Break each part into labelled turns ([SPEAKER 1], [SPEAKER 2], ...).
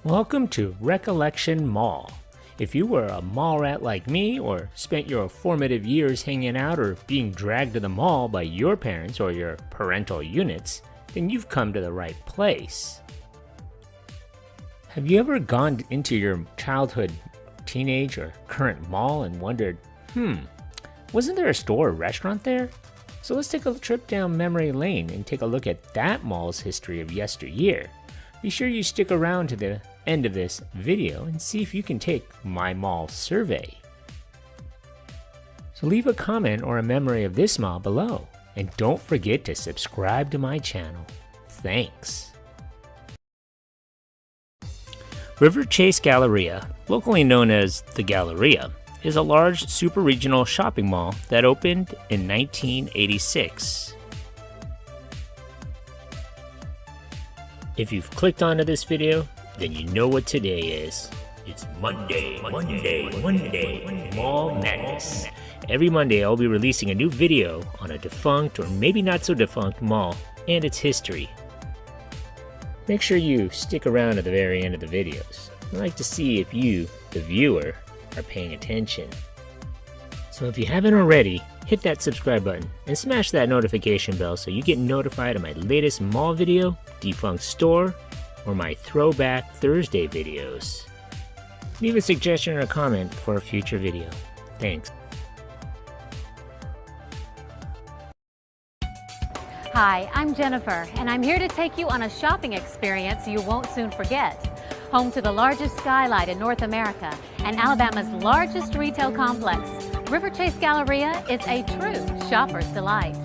[SPEAKER 1] Welcome to Recollection Mall. If you were a mall rat like me, or spent your formative years hanging out or being dragged to the mall by your parents or your parental units, then you've come to the right place. Have you ever gone into your childhood, teenage, or current mall and wondered, wasn't there a store or restaurant there? So let's take a trip down memory lane and take a look at that mall's history of yesteryear. Be sure you stick around to the end of this video and see if you can take my mall survey. So leave a comment or a memory of this mall below, and don't forget to subscribe to my channel. Thanks. Riverchase Galleria, locally known as the Galleria, is a large super-regional shopping mall that opened in 1986. If you've clicked onto this video, then you know what today is. It's Monday, Mall Madness. Every Monday I'll be releasing a new video on a defunct or maybe not so defunct mall and its history. Make sure you stick around to the very end of the videos. I'd like to see if you, the viewer, are paying attention. So if you haven't already, hit that subscribe button and smash that notification bell so you get notified of my latest mall video, defunct store, or my Throwback Thursday videos. Leave a suggestion or a comment for a future video. Thanks.
[SPEAKER 2] Hi, I'm Jennifer, and I'm here to take you on a shopping experience you won't soon forget. Home to the largest skylight in North America and Alabama's largest retail complex, Riverchase Galleria is a true shopper's delight.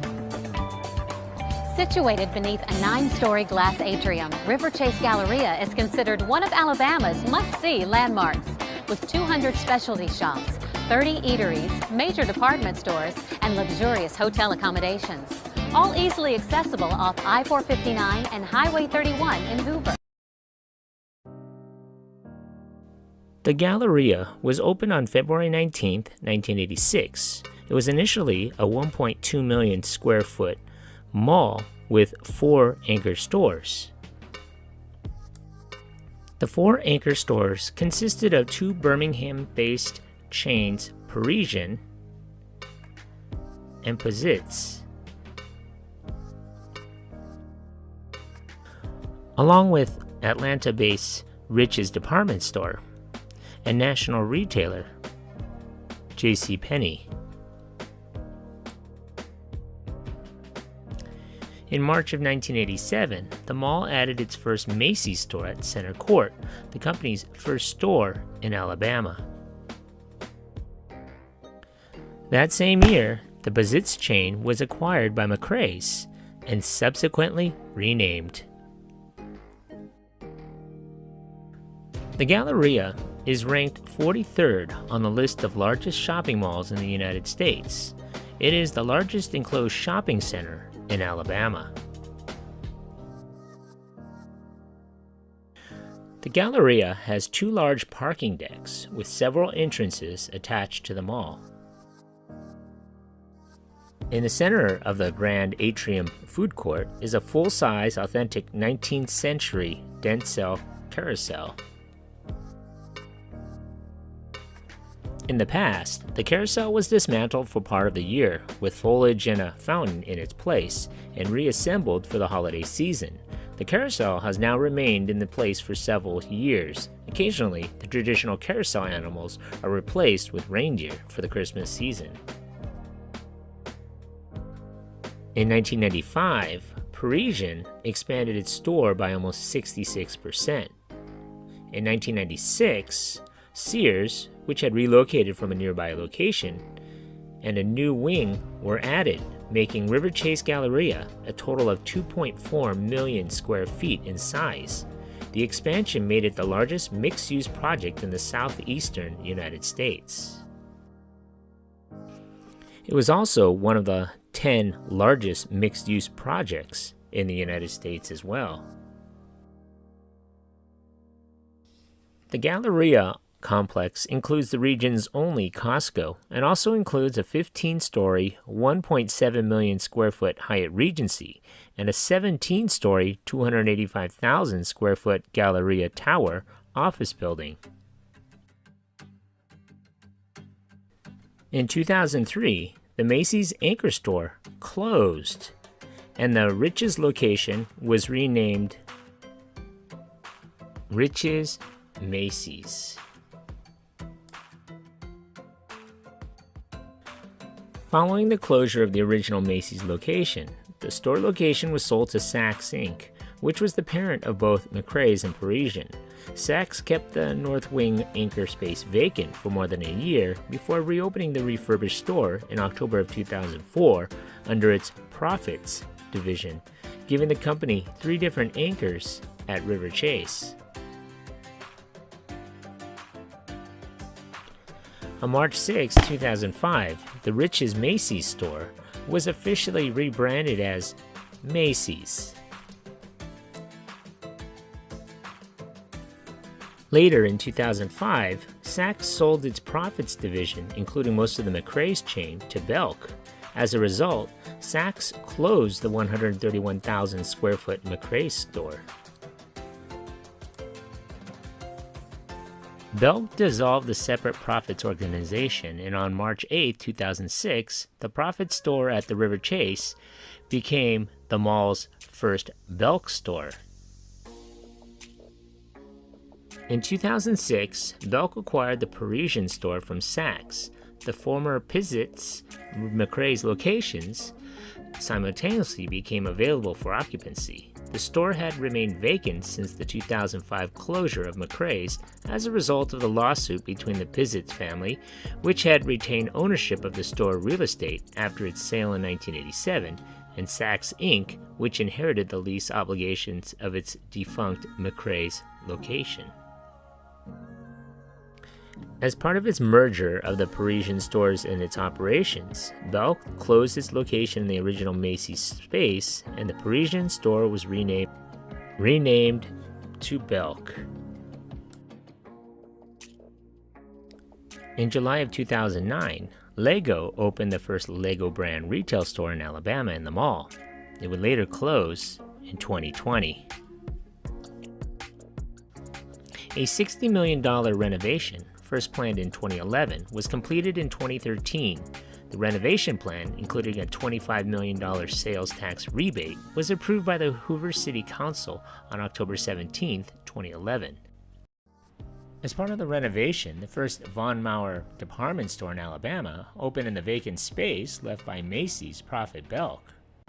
[SPEAKER 2] Situated beneath a 9-story glass atrium, Riverchase Galleria is considered one of Alabama's must-see landmarks, with 200 specialty shops, 30 eateries, major department stores, and luxurious hotel accommodations, all easily accessible off I-459 and Highway 31 in Hoover.
[SPEAKER 1] The Galleria was opened on February 19, 1986. It was initially a 1.2 million square foot mall with 4 anchor stores. The 4 anchor stores consisted of 2 Birmingham-based chains, Parisian and Positz, along with Atlanta-based Rich's department store and national retailer JCPenney. In March of 1987, the mall added its first Macy's store at Center Court, the company's first store in Alabama. That same year, the Positz chain was acquired by McRae's and subsequently renamed. The Galleria is ranked 43rd on the list of largest shopping malls in the United States. It is the largest enclosed shopping center in Alabama. The Galleria has 2 large parking decks with several entrances attached to the mall. In the center of the grand atrium food court is a full-size, authentic 19th century Denzel carousel. In the past, the carousel was dismantled for part of the year, with foliage and a fountain in its place, and reassembled for the holiday season. The carousel has now remained in the place for several years. Occasionally, the traditional carousel animals are replaced with reindeer for the Christmas season. In 1995, Parisian expanded its store by almost 66%. In 1996, Sears, which had relocated from a nearby location, and a new wing were added, making Riverchase Galleria a total of 2.4 million square feet in size. The expansion made it the largest mixed-use project in the southeastern United States. It was also one of the 10 largest mixed-use projects in the United States as well. The Galleria complex includes the region's only Costco and also includes a 15-story, 1.7 million square foot Hyatt Regency and a 17-story, 285,000 square foot Galleria Tower, office building. In 2003, the Macy's anchor store closed, and the Riches location was renamed Riches Macy's. Following the closure of the original Macy's location, the store location was sold to Saks Inc., which was the parent of both McRae's and Parisian. Saks kept the North Wing anchor space vacant for more than a year before reopening the refurbished store in October of 2004 under its Profits division, giving the company 3 different anchors at Riverchase. On March 6, 2005, the Riches Macy's store was officially rebranded as Macy's. Later in 2005, Saks sold its Profits division, including most of the McRae's chain, to Belk. As a result, Saks closed the 131,000 square foot McRae's store. Belk dissolved the separate Profits organization, and on March 8, 2006, the Profits store at the Riverchase became the mall's first Belk store. In 2006, Belk acquired the Parisian store from Saks. The former Pizitz McRae's locations simultaneously became available for occupancy. The store had remained vacant since the 2005 closure of McRae's as a result of the lawsuit between the Pizitz family, which had retained ownership of the store real estate after its sale in 1987, and Saks Inc., which inherited the lease obligations of its defunct McRae's location. As part of its merger of the Parisian stores and its operations, Belk closed its location in the original Macy's space, and the Parisian store was renamed to Belk. In July of 2009, Lego opened the first Lego brand retail store in Alabama in the mall. It would later close in 2020. A $60 million renovation, first planned in 2011, was completed in 2013. The renovation plan, including a $25 million sales tax rebate, was approved by the Hoover City Council on October 17, 2011. As part of the renovation, the first Von Maur department store in Alabama opened in the vacant space left by Macy's Profit Belk.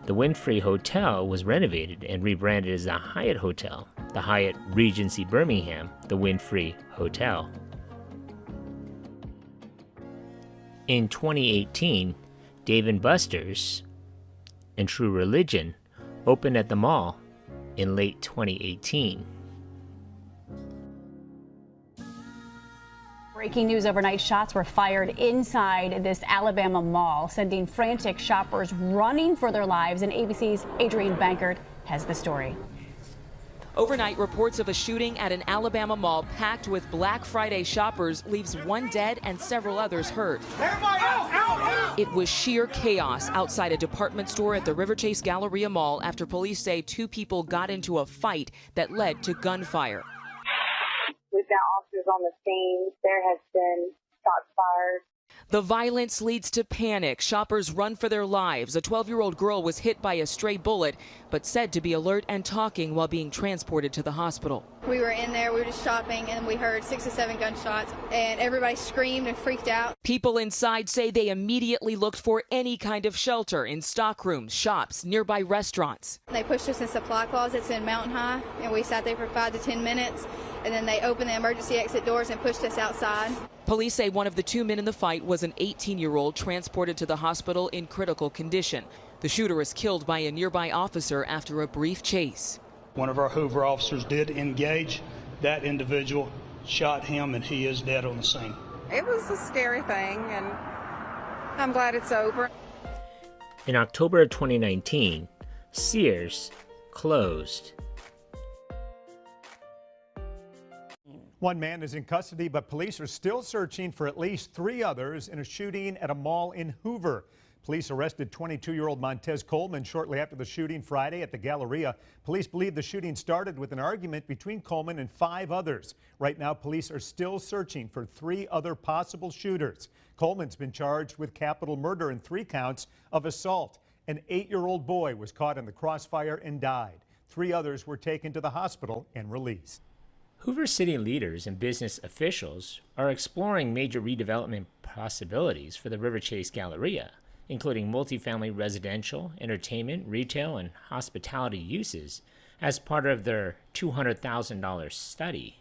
[SPEAKER 1] The Winfrey Hotel was renovated and rebranded as the Hyatt Hotel, the Hyatt Regency Birmingham, the Winfrey Hotel. In 2018, Dave & Buster's and True Religion opened at the mall in late 2018.
[SPEAKER 3] Breaking news overnight, shots were fired inside this Alabama mall, sending frantic shoppers running for their lives, and ABC's Adrienne Bankert has the story.
[SPEAKER 4] Overnight, reports of a shooting at an Alabama mall packed with Black Friday shoppers leaves one dead and several others hurt. It was sheer chaos outside a department store at the Riverchase Galleria mall after police say 2 people got into a fight that led to gunfire.
[SPEAKER 5] We've got officers on the scene. There has been shots fired.
[SPEAKER 4] The violence leads to panic. Shoppers run for their lives. A 12-year-old girl was hit by a stray bullet, but said to be alert and talking while being transported to the hospital.
[SPEAKER 6] We were in there, we were just shopping, and we heard 6 or 7 gunshots, and everybody screamed and freaked out.
[SPEAKER 4] People inside say they immediately looked for any kind of shelter in stockrooms, shops, nearby restaurants.
[SPEAKER 6] They pushed us in supply closets in Mountain High, and we sat there for 5 to 10 minutes, and then they opened the emergency exit doors and pushed us outside.
[SPEAKER 4] Police say one of the 2 men in the fight was an 18-year-old transported to the hospital in critical condition. The shooter was killed by a nearby officer after a brief chase.
[SPEAKER 7] One of our Hoover officers did engage that individual, shot him, and he is dead on the scene.
[SPEAKER 8] It was a scary thing, and I'm glad it's over.
[SPEAKER 1] In October of 2019, Sears closed.
[SPEAKER 9] One man is in custody, but police are still searching for at least 3 others in a shooting at a mall in Hoover. Police arrested 22-year-old Montez Coleman shortly after the shooting Friday at the Galleria. Police believe the shooting started with an argument between Coleman and 5 others. Right now, police are still searching for 3 other possible shooters. Coleman's been charged with capital murder and 3 counts of assault. An 8-year-old boy was caught in the crossfire and died. 3 others were taken to the hospital and released.
[SPEAKER 1] Hoover city leaders and business officials are exploring major redevelopment possibilities for the Riverchase Galleria, including multifamily residential, entertainment, retail, and hospitality uses as part of their $200,000 study.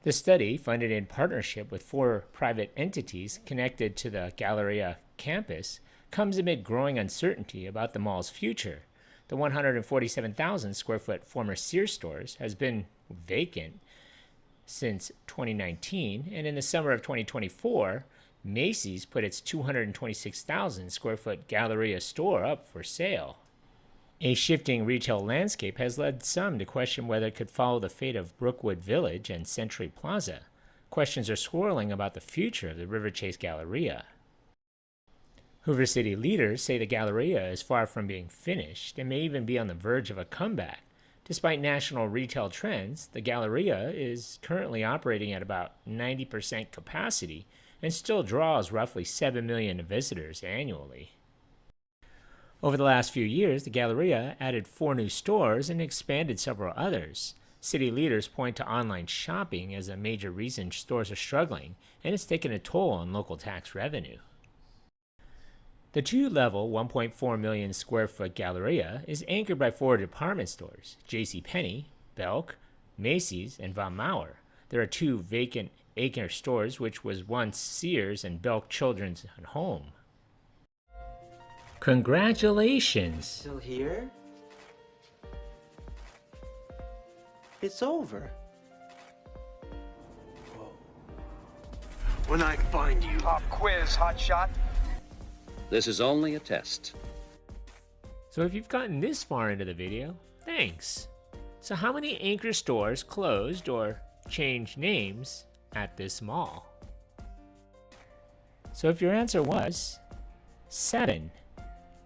[SPEAKER 1] The study, funded in partnership with 4 private entities connected to the Galleria campus, comes amid growing uncertainty about the mall's future. The 147,000 square foot former Sears stores has been vacant since 2019, and in the summer of 2024, Macy's put its 226,000 square foot Galleria store up for sale. A shifting retail landscape has led some to question whether it could follow the fate of Brookwood Village and Century Plaza. Questions are swirling about the future of the Riverchase Galleria. Hoover City leaders say the Galleria is far from being finished and may even be on the verge of a comeback. Despite national retail trends, the Galleria is currently operating at about 90% capacity and still draws roughly 7 million visitors annually. Over the last few years, the Galleria added 4 new stores and expanded several others. City leaders point to online shopping as a major reason stores are struggling, and it's taken a toll on local tax revenue. The 2-level, 1.4 million square foot Galleria is anchored by 4 department stores: JCPenney, Belk, Macy's, and Von Maur. There are 2 vacant acre stores, which was once Sears and Belk Children's Home. Congratulations!
[SPEAKER 10] Still here? It's over. Whoa. When I find you.
[SPEAKER 11] Pop quiz, hotshot.
[SPEAKER 12] This is only a test.
[SPEAKER 1] So if you've gotten this far into the video, thanks. So how many anchor stores closed or changed names at this mall? So if your answer was 7,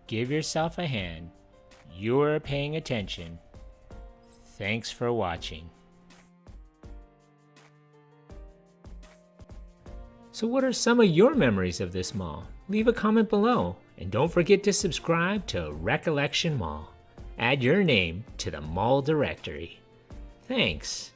[SPEAKER 1] give yourself a hand. You're paying attention. Thanks for watching. So what are some of your memories of this mall? Leave a comment below, and don't forget to subscribe to Recollection Mall. Add your name to the mall directory. Thanks.